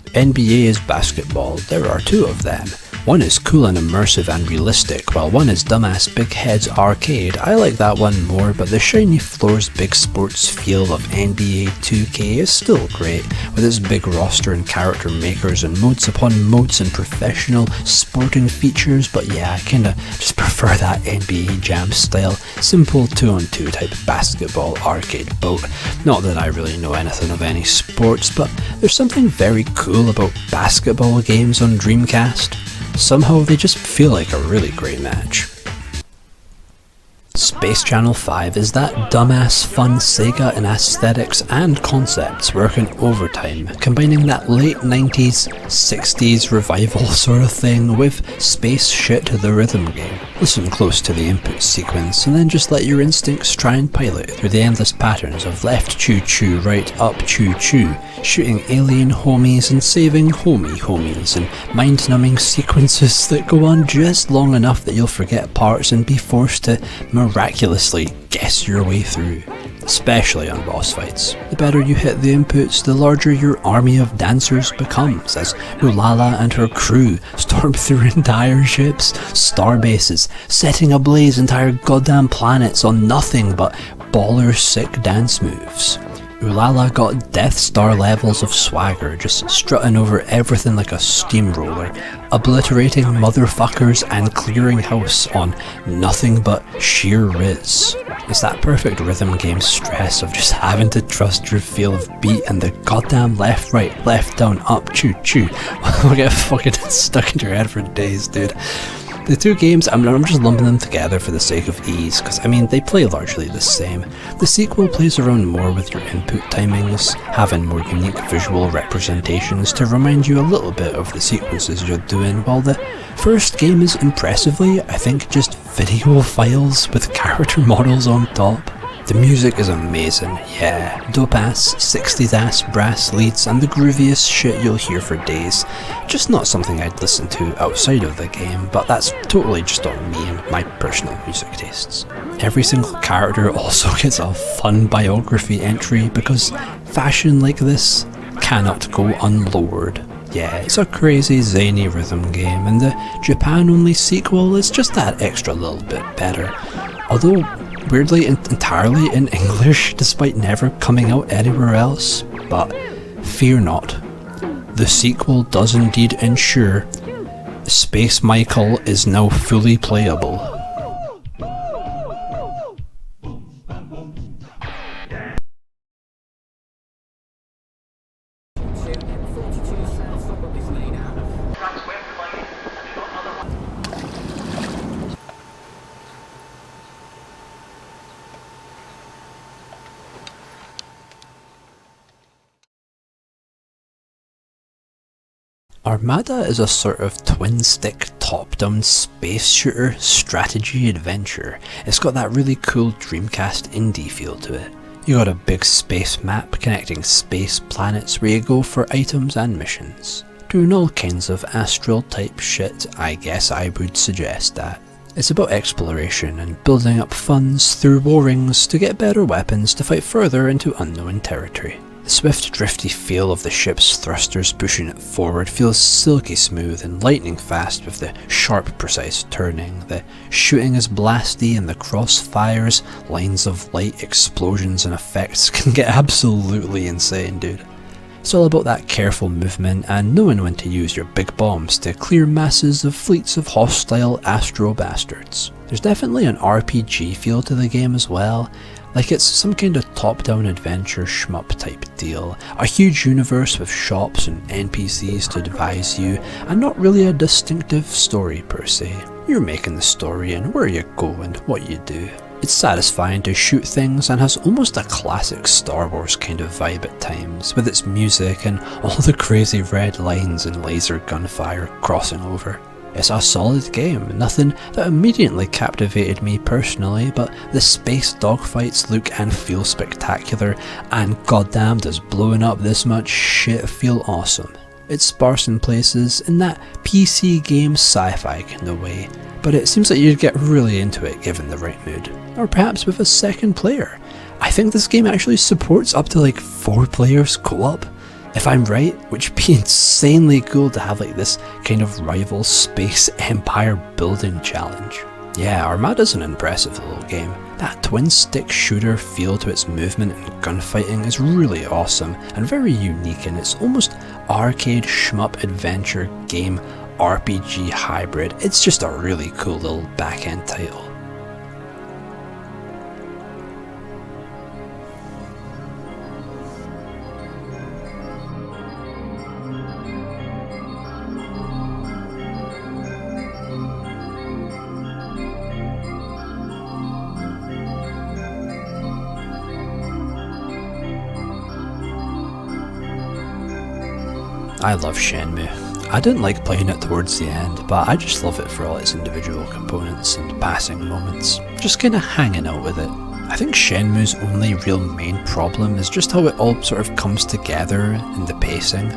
NBA is basketball. There are two of them. One is cool and immersive and realistic, while one is dumbass big heads arcade. I like that one more, but the shiny floors big sports feel of NBA 2K is still great, with its big roster and character makers and modes upon modes and professional sporting features, but yeah, I kinda just prefer that NBA Jam style, simple 2-on-2 type basketball arcade boat. Not that I really know anything of any sports, but there's something very cool about basketball games on Dreamcast. Somehow they just feel like a really great match. Space Channel 5 is that dumbass fun Sega in aesthetics and concepts working overtime, combining that late 90s, 60s revival sort of thing with space shit the rhythm game. Listen close to the input sequence and then just let your instincts try and pilot through the endless patterns of left choo-choo, right up choo-choo, shooting alien homies and saving homies, and mind-numbing sequences that go on just long enough that you'll forget parts and be forced to miraculously guess your way through. Especially on boss fights. The better you hit the inputs, the larger your army of dancers becomes, as Ulala and her crew storm through entire ships, starbases, setting ablaze entire goddamn planets on nothing but baller sick dance moves. Ulala got Death Star levels of swagger, just strutting over everything like a steamroller, obliterating motherfuckers and clearing house on nothing but sheer riz. It's that perfect rhythm game stress of just having to trust your feel of beat and the goddamn left, right, left, down, up, choo choo will get fucking stuck in your head for days, dude. The two games, I'm just lumping them together for the sake of ease, because I mean, they play largely the same. The sequel plays around more with your input timings, having more unique visual representations to remind you a little bit of the sequences you're doing, while the first game is impressively, I think, just video files with character models on top. The music is amazing, yeah, dope ass, 60s ass brass leads and the grooviest shit you'll hear for days. Just not something I'd listen to outside of the game, but that's totally just on me and my personal music tastes. Every single character also gets a fun biography entry because fashion like this cannot go unlowered. Yeah, it's a crazy zany rhythm game, and the Japan-only sequel is just that extra little bit better. Although weirdly entirely in English despite never coming out anywhere else. But fear not, the sequel does indeed ensure Space Michael is now fully playable. Armada is a sort of twin-stick top-down space shooter strategy adventure. It's got that really cool Dreamcast indie feel to it. You got a big space map connecting space planets where you go for items and missions. Doing all kinds of astral type shit, I guess I would suggest that. It's about exploration and building up funds through warrings to get better weapons to fight further into unknown territory. The swift drifty feel of the ship's thrusters pushing it forward feels silky smooth and lightning fast with the sharp precise turning. The shooting is blasty and the crossfires, lines of light, explosions and effects can get absolutely insane, dude. It's all about that careful movement and knowing when to use your big bombs to clear masses of fleets of hostile astro bastards. There's definitely an RPG feel to the game as well. Like it's some kind of top-down adventure shmup type deal. A huge universe with shops and NPCs to advise you, and not really a distinctive story per se. You're making the story and where you go and what you do. It's satisfying to shoot things and has almost a classic Star Wars kind of vibe at times, with its music and all the crazy red lines and laser gunfire crossing over. It's a solid game, nothing that immediately captivated me personally, but the space dogfights look and feel spectacular, and goddamn does blowing up this much shit feel awesome. It's sparse in places, in that PC game sci-fi kind of way, but it seems like you'd get really into it given the right mood, or perhaps with a second player. I think this game actually supports up to like 4 players co-op. If I'm right, which would be insanely cool to have like this kind of rival space empire building challenge. Yeah, Armada's an impressive little game. That twin stick shooter feel to its movement and gunfighting is really awesome and very unique, and it's almost arcade shmup adventure game RPG hybrid. It's just a really cool little back end title. I love Shenmue. I didn't like playing it towards the end, but I just love it for all its individual components and passing moments, just kinda hanging out with it. I think Shenmue's only real main problem is just how it all sort of comes together in the pacing,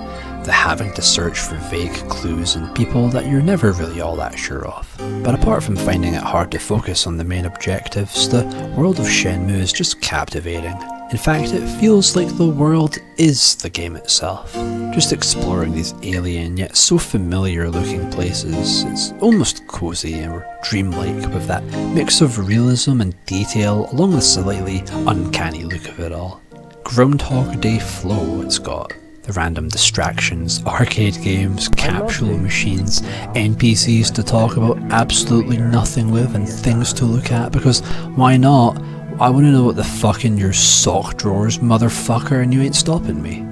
the having to search for vague clues and people that you're never really all that sure of. But apart from finding it hard to focus on the main objectives, the world of Shenmue is just captivating. In fact, it feels like the world is the game itself. Just exploring these alien yet so familiar looking places, it's almost cozy or dreamlike with that mix of realism and detail along the slightly uncanny look of it all. Groundhog Day flow it's got. The random distractions, arcade games, capsule machines, NPCs to talk about absolutely nothing with and things to look at, because why not? I want to know what the fuck in your sock drawers, motherfucker, and you ain't stopping me.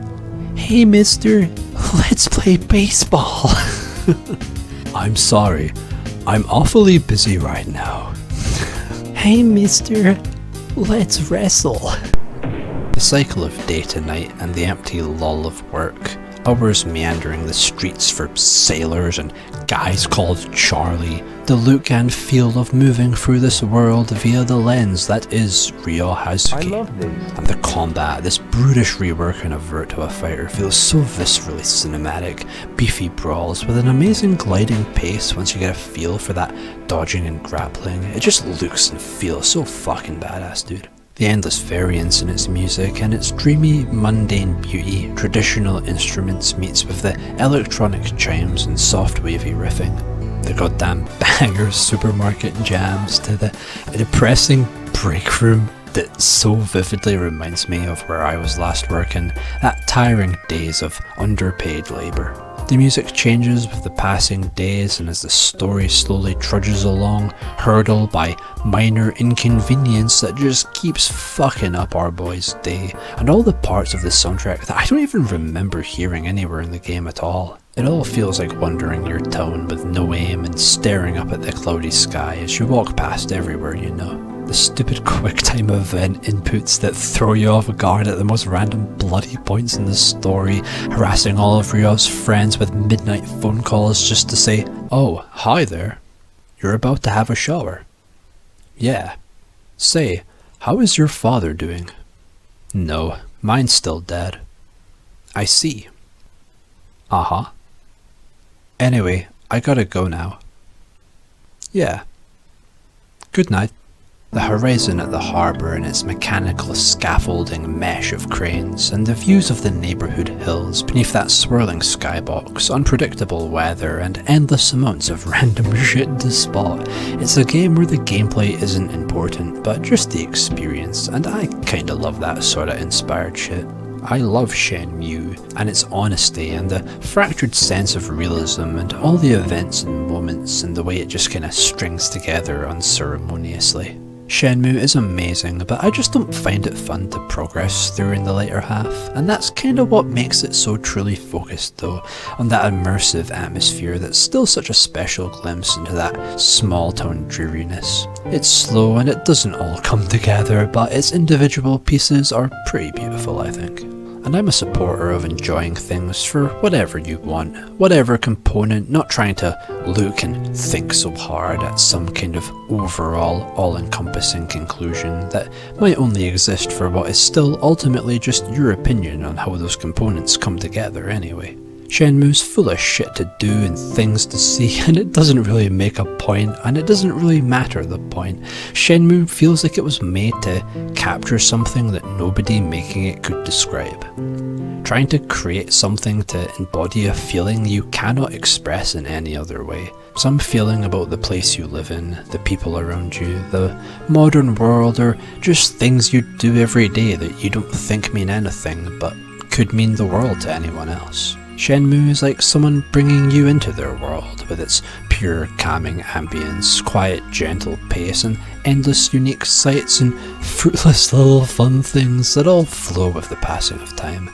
Hey mister, let's play baseball. I'm sorry, I'm awfully busy right now. Hey mister, let's wrestle. The cycle of day to night and the empty lull of work, hours meandering the streets for sailors and guys called Charlie, the look and feel of moving through this world via the lens that is Ryo Hazuki. And the combat, this brutish reworking of Virtua Fighter, feels so viscerally cinematic, beefy brawls with an amazing gliding pace once you get a feel for that dodging and grappling. It just looks and feels so fucking badass, dude. The endless variance in its music and its dreamy, mundane beauty, traditional instruments meets with the electronic chimes and soft wavy riffing. The goddamn bangers supermarket jams to the depressing break room that so vividly reminds me of where I was last working, that tiring days of underpaid labour. The music changes with the passing days, and as the story slowly trudges along, hurdled by minor inconvenience that just keeps fucking up our boy's day, and all the parts of the soundtrack that I don't even remember hearing anywhere in the game at all. It all feels like wandering your town with no aim and staring up at the cloudy sky as you walk past everywhere you know. The stupid QuickTime event inputs that throw you off guard at the most random bloody points in the story, harassing all of Rio's friends with midnight phone calls just to say, "Oh, hi there. You're about to have a shower. Yeah. Say, how is your father doing? No, mine's still dead. I see. Uh-huh. Anyway, I gotta go now. Yeah. Good night." The horizon at the harbour and its mechanical scaffolding mesh of cranes, and the views of the neighbourhood hills beneath that swirling skybox, unpredictable weather, and endless amounts of random shit to spot. It's a game where the gameplay isn't important, but just the experience, and I kinda love that sorta inspired shit. I love Shenmue, and its honesty, and the fractured sense of realism, and all the events and moments, and the way it just kinda strings together unceremoniously. Shenmue is amazing, but I just don't find it fun to progress through in the later half, and that's kinda what makes it so truly focused though, on that immersive atmosphere that's still such a special glimpse into that small town dreariness. It's slow and it doesn't all come together, but its individual pieces are pretty beautiful, I think. And I'm a supporter of enjoying things for whatever you want, whatever component, not trying to look and think so hard at some kind of overall, all-encompassing conclusion that might only exist for what is still ultimately just your opinion on how those components come together anyway. Shenmue's full of shit to do and things to see, and it doesn't really make a point, and it doesn't really matter the point. Shenmue feels like it was made to capture something that nobody making it could describe. Trying to create something to embody a feeling you cannot express in any other way. Some feeling about the place you live in, the people around you, the modern world, or just things you do every day that you don't think mean anything, but could mean the world to anyone else. Shenmue is like someone bringing you into their world, with its pure, calming ambience, quiet, gentle pace, and endless unique sights and fruitless little fun things that all flow with the passing of time.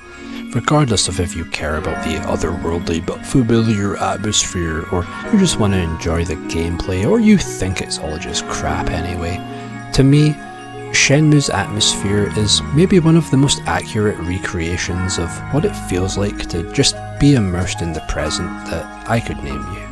Regardless of if you care about the otherworldly but familiar atmosphere, or you just want to enjoy the gameplay, or you think it's all just crap anyway. To me, Shenmue's atmosphere is maybe one of the most accurate recreations of what it feels like to just be immersed in the present that I could name you.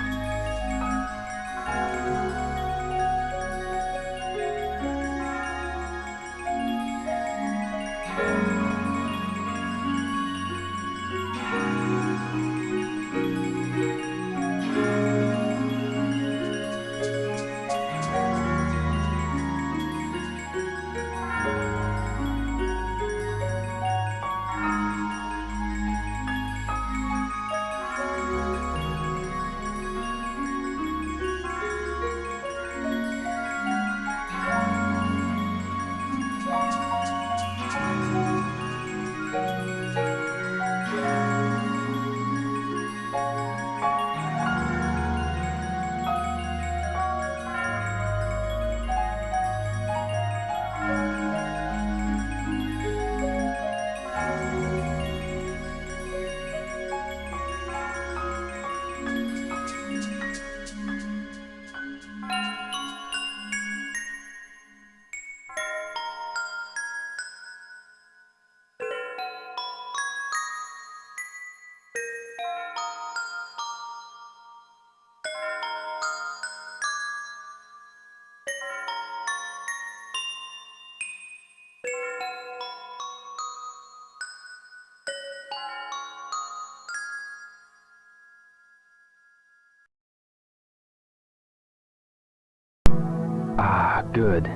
Ah, good.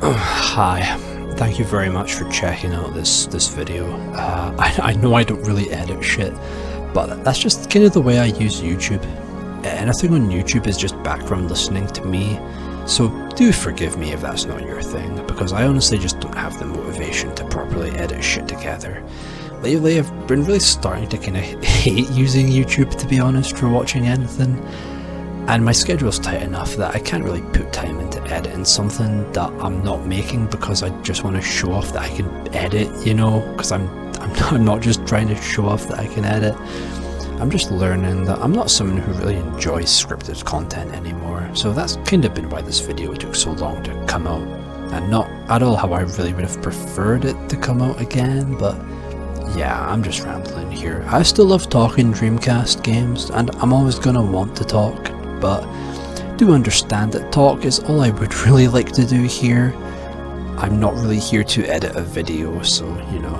Hi, thank you very much for checking out this video. I know I don't really edit shit, but that's just kind of the way I use YouTube. Anything on YouTube is just background listening to me, so do forgive me if that's not your thing, because I honestly just don't have the motivation to properly edit shit together. Lately I've been really starting to kind of hate using YouTube, to be honest, for watching anything. And my schedule's tight enough that I can't really put time into editing something that I'm not making because I just want to show off that I can edit, you know, because I'm not just trying to show off that I can edit. I'm just learning that I'm not someone who really enjoys scripted content anymore, so that's kind of been why this video took so long to come out, and not at all how I really would have preferred it to come out again, but yeah, I'm just rambling here. I still love talking Dreamcast games, and I'm always gonna want to talk, but do understand that talk is all I would really like to do here. I'm not really here to edit a video, so you know.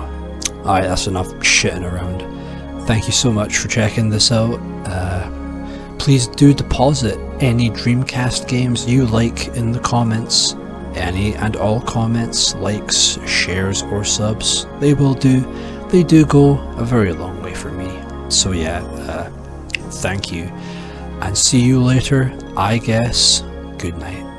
Alright, that's enough shitting around. Thank you so much for checking this out. Please do deposit any Dreamcast games you like in the comments. Any and all comments, likes, shares or subs, they do go a very long way for me. So yeah, thank you, and see you later, I guess. Good night.